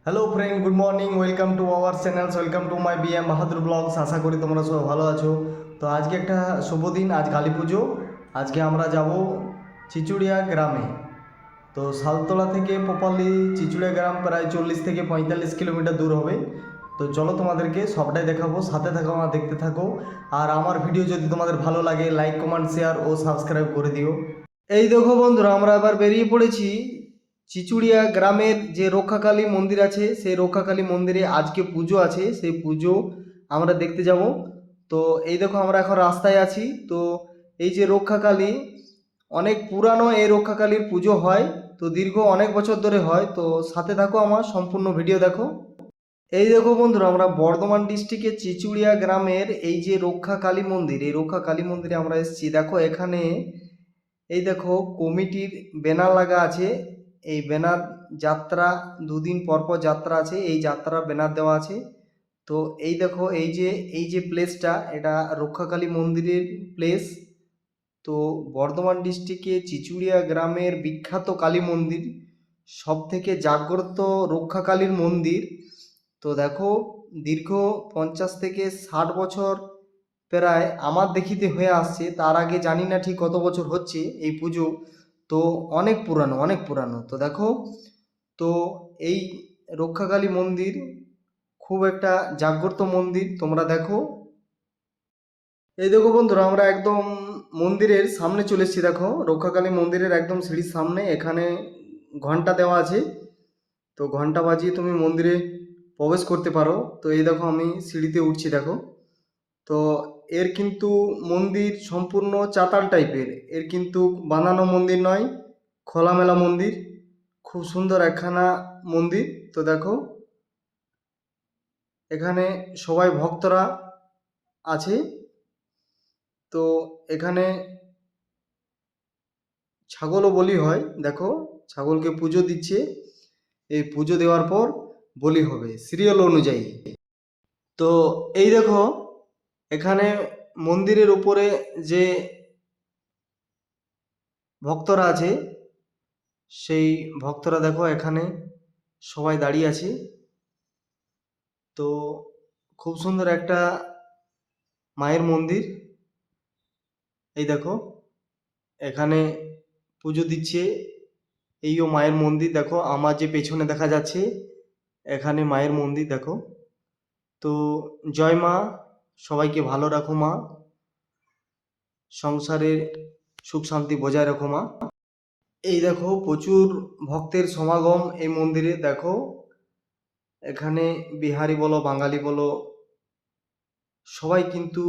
Hello friend, good morning. Welcome to our channels, welcome to my BM Bahadur blogs. আশা করি তোমরা সবাই ভালো আছো। তো আজকে একটা শুভ দিন, আজ কালী পুজো। আজকে আমরা যাব চিচুড়িয়া গ্রামে। তো সালতলা থেকে প্রপারলি চিচুড়িয়া গ্রাম প্রায় 40 থেকে 45 কিলোমিটার দূর হবে। তো চলো তোমাদেরকে সবটাই দেখাবো, সাথে থাকো, আমার দেখতে থাকো। আর আমার ভিডিও যদি তোমাদের ভালো লাগে, লাইক, কমেন্ট, শেয়ার ও সাবস্ক্রাইব করে দিও। এই দেখো বন্ধুরা, আমরা এবার বেরিয়ে পড়েছি চিচুড়িয়া গ্রামের যে রক্ষাকালী মন্দির আছে, সেই রক্ষাকালী মন্দিরে আজকে পুজো আছে, সেই পুজো আমরা দেখতে যাব। তো এই দেখো, আমরা এখন রাস্তায় আছি। তো এই যে রক্ষাকালী, অনেক পুরানো এই রক্ষাকালীর পুজো হয়। তো দীর্ঘ অনেক বছর ধরে হয়। তো সাথে থাকো, আমার সম্পূর্ণ ভিডিও দেখো। এই দেখো বন্ধুরা, আমরা বর্ধমান ডিস্ট্রিক্টের চিচুড়িয়া গ্রামের এই যে রক্ষা কালী মন্দির, এই রক্ষা কালী মন্দিরে আমরা এসেছি। দেখো এখানে, এই দেখো কমিটির ব্যানার লাগা আছে। এই ব্যানার যাত্রা, দুদিন পর পর যাত্রা আছে, এই যাত্রা ব্যানার দেওয়া আছে। তো এই দেখো, এই যে প্লেসটা, এটা রক্ষাকালী মন্দিরের প্লেস। তো বর্ধমান ডিস্ট্রিক্টে চিচুড়িয়া গ্রামের বিখ্যাত কালী মন্দির, সব থেকে জাগ্রত রক্ষাকালীর মন্দির। তো দেখো, দীর্ঘ 50 থেকে 60 বছর প্রায় আমার দেখিতে হয়ে আসছে। তার আগে জানি না ঠিক কত বছর হচ্ছে এই পুজো। তো অনেক পুরানো, অনেক পুরানো। তো দেখো, তো এই রক্ষাকালী মন্দির খুব একটা জাগ্রত মন্দির, তোমরা দেখো। এই দেখো বন্ধুরা, আমরা একদম মন্দিরের সামনে চলে এসেছি। দেখো, রক্ষাকালী মন্দিরের একদম সিঁড়ির সামনে এখানে ঘন্টা দেওয়া আছে। তো ঘন্টা বাজিয়ে তুমি মন্দিরে প্রবেশ করতে পারো। তো এই দেখো, আমি সিঁড়িতে উঠছি। দেখো, তো এর কিন্তু মন্দির সম্পূর্ণ চাতাল টাইপের, এর কিন্তু বানানো মন্দির নয়, খোলামেলা মন্দির। খুব সুন্দর একখানা মন্দির। তো দেখো, এখানে সবাই ভক্তরা আছে। তো এখানে ছাগলও বলি হয়। দেখো, ছাগলকে পুজো দিচ্ছে। এই পুজো দেওয়ার পর বলি হবে সিরিয়াল অনুযায়ী। তো এই দেখো, এখানে মন্দিরের উপরে যে ভক্তরা আছে, সেই ভক্তরা দেখো এখানে সবাই দাঁড়িয়ে আছে। তো খুব সুন্দর একটা মায়ের মন্দির। এই দেখো, এখানে পুজো দিচ্ছে। এইও মায়ের মন্দির। দেখো, আমার যে পেছনে দেখা যাচ্ছে, এখানে মায়ের মন্দির। দেখো, তো জয় মা, সবাইকে ভালো রাখো মা, সংসারে সুখ শান্তি বজায় রাখো মা। এই দেখো, প্রচুর ভক্তের সমাগম এই মন্দিরে। দেখো, এখানে বিহারি বলো, বাঙালি বলো, সবাই কিন্তু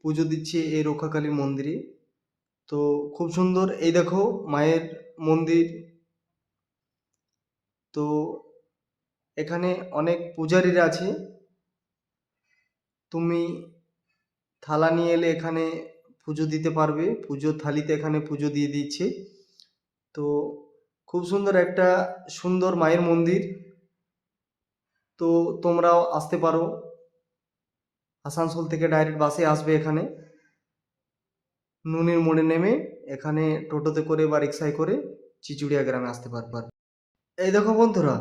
পুজো দিচ্ছে এই রক্ষাকালীর মন্দিরে। তো খুব সুন্দর। এই দেখো মায়ের মন্দির। তো এখানে অনেক পূজারীরা আছে। তুমি থালা নিয়ে এলে এখানে পুজো দিতে পারবে, পুজোর থালিতে এখানে পুজো দিয়ে দিচ্ছে। তো খুব সুন্দর একটা সুন্দর মায়ের মন্দির। তো তোমরাও আসতে পারো। আসানসোল থেকে ডাইরেক্ট বাসে আসবে এখানে, নুনির মোড়ে নেমে এখানে টোটোতে করে বা রিক্সায় করে চিচুড়িয়া গ্রামে আসতে পারবে। এই দেখো বন্ধুরা,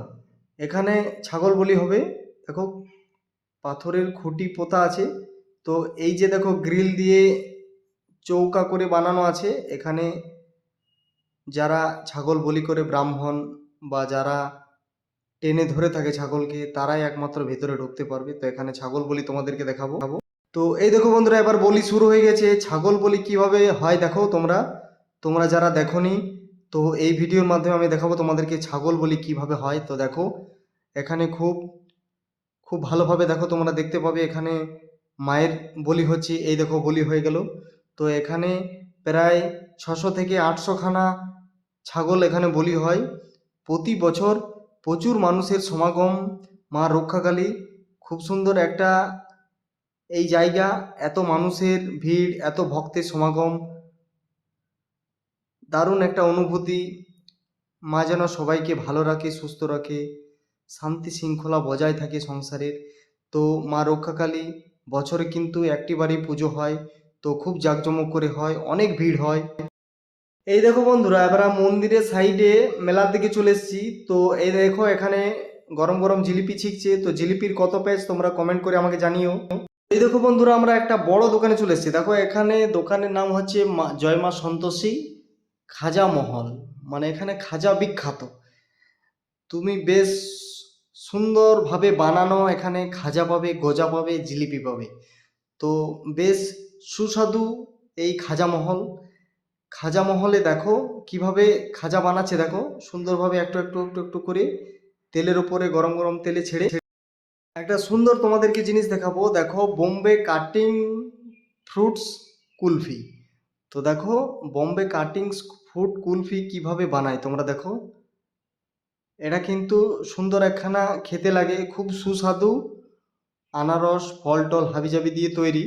এখানে ছাগল বলি হবে। দেখো, পাথরের খুঁটি পোতা আছে। তো এই যে দেখো, গ্রিল দিয়ে চৌকা করে বানানো আছে। এখানে যারা ছাগল বলি করে, ব্রাহ্মণ বা যারা টেনে ধরে থাকে ছাগলকে, তারাই একমাত্র ভেতরে ঢুকতে পারবে। তো এখানে ছাগল বলি তোমাদেরকে দেখাবো। তো এই দেখো বন্ধুরা, এবার বলি শুরু হয়ে গেছে। ছাগল বলি কিভাবে হয় দেখো তোমরা, তোমরা যারা দেখোনি, তো এই ভিডিওর মাধ্যমে আমি দেখাবো তোমাদেরকে ছাগল বলি কিভাবে হয়। তো দেখো, এখানে খুব খুব ভালোভাবে দেখো, তোমরা দেখতে পাবে এখানে মায়ের বলি হচ্ছে। এই দেখো, বলি হয়ে গেল। তো এখানে প্রায় 600 থেকে 800 খানা ছাগল এখানে বলি হয় প্রতি বছর। প্রচুর মানুষের সমাগম, মা রক্ষাকালী। খুব সুন্দর একটা এই জায়গা, এত মানুষের ভিড়, এত ভক্তের সমাগম, দারুণ একটা অনুভূতি। মা যেন সবাইকে ভালো রাখে, সুস্থ রাখে, শান্তি শৃঙ্খলা বজায় থাকে সংসারের। তো মা রক্ষাকালী বছরে কিন্তু একটিবারই পুজো হয়। তো খুব জাঁকজমক করে হয়, অনেক ভিড় হয়। এই দেখো বন্ধুরা, এবার মন্দিরের সাইডে মেলার দিকে চলে এসেছি। তো এই দেখো, এখানে গরম গরম জিলিপি ছিকছে। তো জিলিপির কত পেজ তোমরা কমেন্ট করে আমাকে জানিও। এই দেখো বন্ধুরা, আমরা একটা বড় দোকানে চলে এসেছি। দেখো এখানে দোকানের নাম হচ্ছে জয় মা সন্তোষী খাজা মহল, মানে এখানে খাজা বিখ্যাত। তুমি বেশ সুন্দরভাবে বানানো এখানে খাজা পাবে, গজা পাবে, জিলিপি পাবে। তো বেশ সুস্বাদু এই খাজা মহল। খাজা মহলে দেখো কিভাবে খাজা বানাচ্ছে, দেখো সুন্দরভাবে একটু একটু একটু একটু করে তেলের উপরে গরম গরম তেলে ছেড়ে একটা সুন্দর তোমাদেরকে জিনিস দেখাবো। দেখো বোম্বে কাটিং ফ্রুটস কুলফি। তো দেখো বোম্বে কাটিং ফ্রুট কুলফি কিভাবে বানায় তোমরা দেখো। এটা কিন্তু সুন্দর একখানা খেতে লাগে, খুব সুস্বাদু। আনারস ফল টল হাবিজাবি দিয়ে তৈরি,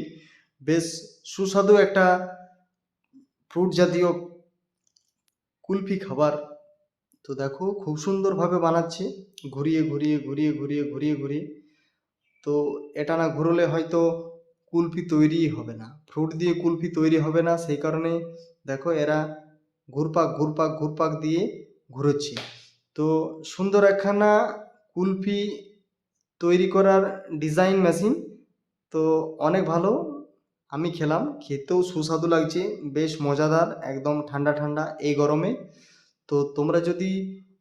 বেশ সুস্বাদু একটা ফ্রুট জাতীয় কুলফি খাবার। তো দেখো খুব সুন্দরভাবে বানাচ্ছে, ঘুরিয়ে ঘুরিয়ে ঘুরিয়ে ঘুরিয়ে ঘুরিয়ে ঘুরিয়ে। তো এটা না ঘুরলে হয়তো কুলফি তৈরি হবে না, ফ্রুট দিয়ে কুলফি তৈরি হবে না। সেই কারণে দেখো এরা ঘুরপাক ঘুরপাক ঘুরপাক দিয়ে ঘুরোচ্ছে। তো সুন্দর একখানা কুলফি তৈরি করার ডিজাইন মেশিন। তো অনেক ভালো, আমি খেলাম, খেতেও সুস্বাদু লাগছে, বেশ মজাদার, একদম ঠান্ডা ঠান্ডা এই গরমে। তো তোমরা যদি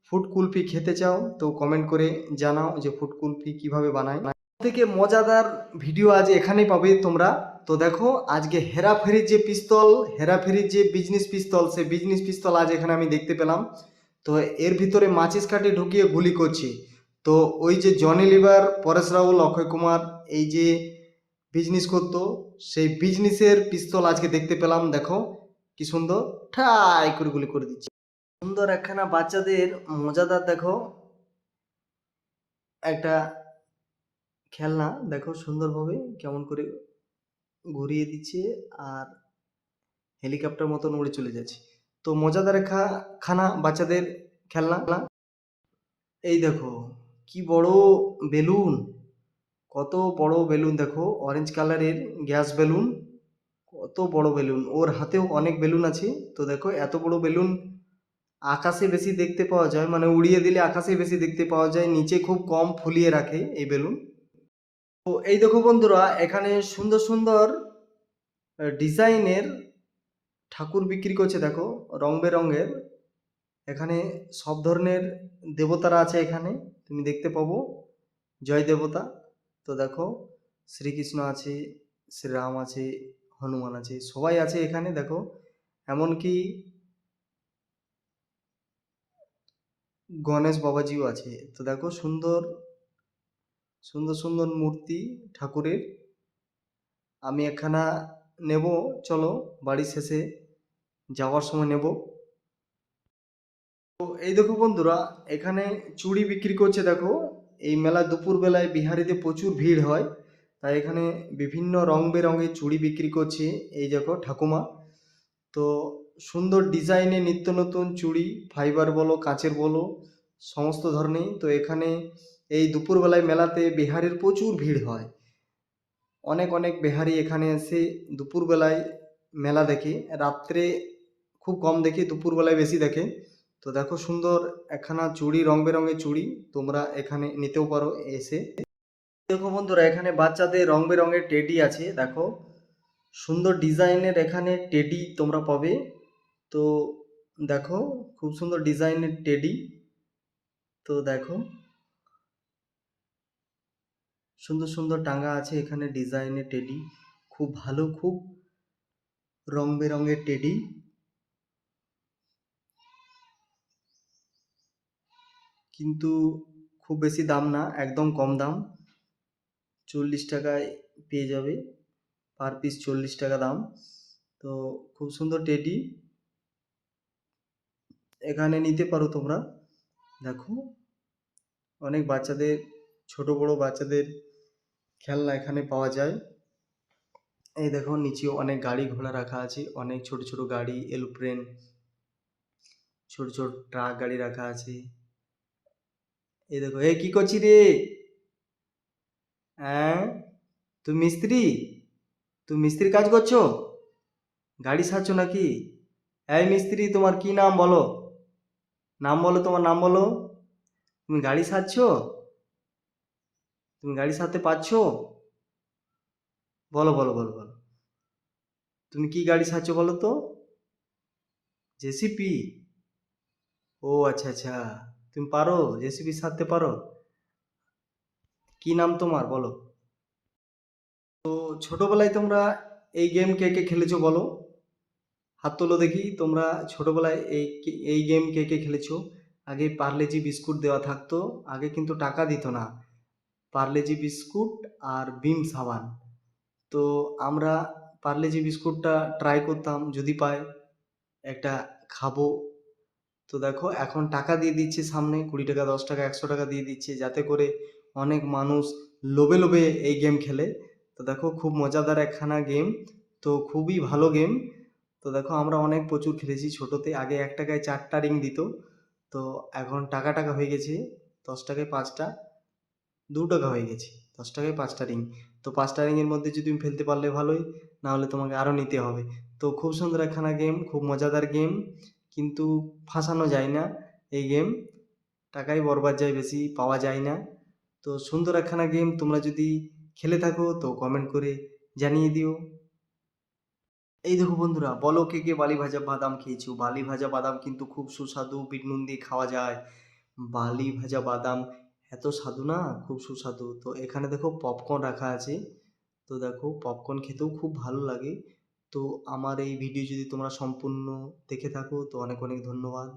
ফুড কুলফি খেতে চাও তো কমেন্ট করে জানাও যে ফুড কুলফি কীভাবে বানায়। থেকে মজাদার ভিডিও আজ এখানেই পাবে তোমরা। তো দেখো আজকে হেরাফেরির যে পিস্তল, হেরাফেরির যে বিজনেস পিস্তল, সেই বিজনেস পিস্তল আজ এখানে আমি দেখতে পেলাম। তো এর ভিতরে মাচিস কাঠি ঢুকিয়ে গুলি করছে। তো ওই যে Johnny liver, Paresh Raul, Akshay Kumar এই যে বিজনেস করতো, সেই বিজনেসের পিস্তল আজকে দেখতে পেলাম। দেখো কি সুন্দর ঠাই করে গুলি করে দিচ্ছে। সুন্দর একখানা বাচ্চাদের মজাদার দেখো একটা খেলনা, দেখো সুন্দরভাবে কেমন করে ঘুরিয়ে দিচ্ছে আর হেলিকপ্টার মতন উড়ে চলে যাচ্ছে। তো মজাদার খানা বাচ্চাদের খেলনা। এই দেখো কি বড় বেলুন, কত বড় বেলুন দেখো, অরেঞ্জ কালারের গ্যাস বেলুন, কত বড় বেলুন। ওর হাতেও অনেক বেলুন আছে। তো দেখো এত বড় বেলুন আকাশে বেশি দেখতে পাওয়া যায়, মানে উড়িয়ে দিলে আকাশে বেশি দেখতে পাওয়া যায়, নিচে খুব কম ফুলিয়ে রাখে এই বেলুন। তো এই দেখো বন্ধুরা, এখানে সুন্দর সুন্দর ডিজাইনের ঠাকুর বিক্রি করছে। দেখো রং বেরঙের, এখানে সব ধরনের দেবতারা আছে এখানে তুমি দেখতে পাবো, জয় দেবতা। তো দেখো শ্রীকৃষ্ণ আছে, শ্রীরাম আছে, হনুমান আছে, সবাই আছে এখানে দেখো। এমনকি গণেশ বাবাজিও আছে। তো দেখো সুন্দর সুন্দর সুন্দর মূর্তি ঠাকুরের। আমি একখানা নেব, চলো বাড়ির শেষে যাওয়ার সময় নেব। তো এই দেখো বন্ধুরা, এখানে চুড়ি বিক্রি করছে। দেখো এই মেলা দুপুরবেলায় বিহারিতে প্রচুর ভিড় হয়, তাই এখানে বিভিন্ন রং বেরঙের চুড়ি বিক্রি করছে এই দেখো ঠাকুমা। তো সুন্দর ডিজাইনে নিত্য নতুন চুড়ি, ফাইবার বলো কাঁচের বলো, সমস্ত ধরনের। তো এখানে এই দুপুরবেলায় মেলাতে বিহারের প্রচুর ভিড় হয়, অনেক অনেক বিহারি এখানে এসে দুপুরবেলায় মেলা দেখে। রাত্রে খুব কম দেখে, দুপুরবেলায় বেশি দেখে। তো দেখো সুন্দর একখানা চুড়ি, রং বেরঙের চুড়ি, তোমরা এখানে নিতেও পারো এসে। দেখো বন্ধুরা, এখানে বাচ্চাদের রং বেরঙের টেডি আছে। দেখো সুন্দর ডিজাইনের এখানে টেডি তোমরা পাবে। তো দেখো খুব সুন্দর ডিজাইনের টেডি। তো দেখো সুন্দর সুন্দর টাঙ্গা আছে এখানে ডিজাইনের টেডি, খুব ভালো, খুব রং বেরঙের টেডি। কিন্তু খুব বেশি দাম না, একদম কম দাম, 40 টাকায় পেয়ে যাবে, পার পিস 40 টাকা দাম। তো খুব সুন্দর টেডি এখানে নিতে পারো তোমরা। দেখো অনেক বাচ্চাদের, ছোট বড় বাচ্চাদের খেলনা এখানে পাওয়া যায়। এই দেখো নিচেও অনেক গাড়ি ঘোড়া রাখা আছে, অনেক ছোট ছোট গাড়ি, এরোপ্লেন, ছোট ছোট ট্রাক গাড়ি রাখা আছে। এই দেখো, এ কি করছি রে? হ্যাঁ, তুমি মিস্ত্রি? তুমি মিস্ত্রির কাজ করছো? গাড়ি সারছো নাকি? এই মিস্ত্রি, তোমার কি নাম বলো? নাম বলো, তোমার নাম বলো। তুমি গাড়ি সারছো? তুমি গাড়ি সারতে পারছো? বলো বলো বলো বলো। তুমি কি গাড়ি সারছো বলো তো? জেসিপি? ও আচ্ছা আচ্ছা, তুমি পারো, জেসিপি সারতে পারো? কি নাম তোমার বলো? তো ছোটবেলায় তোমরা এই গেম কে কে খেলেছো বলো? হাত তোলো দেখি, তোমরা ছোটবেলায় এই গেম কে কে খেলেছো? আগে পার্লেজি বিস্কুট দেওয়া থাকতো, আগে কিন্তু টাকা দিত না। পার্লেজি বিস্কুট আর বিম সাবান। তো আমরা পার্লেজি বিস্কুটটা ট্রাই করতাম, যদি পাই একটা খাবো। তো দেখো এখন টাকা দিয়ে দিচ্ছে, সামনে 20 টাকা, 10 টাকা, 100 টাকা দিয়ে দিচ্ছে, যাতে করে অনেক মানুষ লোভে লোভে এই গেম খেলে। তো দেখো খুব মজাদার একখানা গেম, তো খুবই ভালো গেম। তো দেখো আমরা অনেক প্রচুর খেলেছি ছোটোতে, আগে 1 টাকায় 4টা রিং দিত। তো এখন টাকা টাকা হয়ে গেছে, 10 টাকায় 5টা, 2 টাকা হয়ে গেছে, 10 টাকায় 5টা রিং। তো 5টা রিংয়ের মধ্যে যদি তুমি ফেলতে পারলে ভালোই, না হলে তোমাকে আরও নিতে হবে। তো খুব সুন্দর একখানা গেম, খুব মজাদার গেম, কিন্তু ফাঁসানো যায় না এই গেম, টাকাই বরবাদ যায়, বেশি পাওয়া যায় না। তো সুন্দর একখানা গেম, তোমরা যদি খেলে থাকো তো কমেন্ট করে জানিয়ে দিও। এই দেখো বন্ধুরা, বলো কে কে বালি ভাজা বাদাম খেয়েছো? বালি ভাজা বাদাম কিন্তু খুব সুস্বাদু, বিট নুন দিয়ে খাওয়া যায়। বালি ভাজা বাদাম এত স্বাদু না, খুব সুস্বাদু। তো এখানে দেখো পপকর্ন রাখা আছে, তো দেখো পপকর্ন খেতেও খুব ভালো লাগে। তো আমার এই ভিডিও যদি তোমরা সম্পূর্ণ দেখে থাকো তো অনেক অনেক ধন্যবাদ।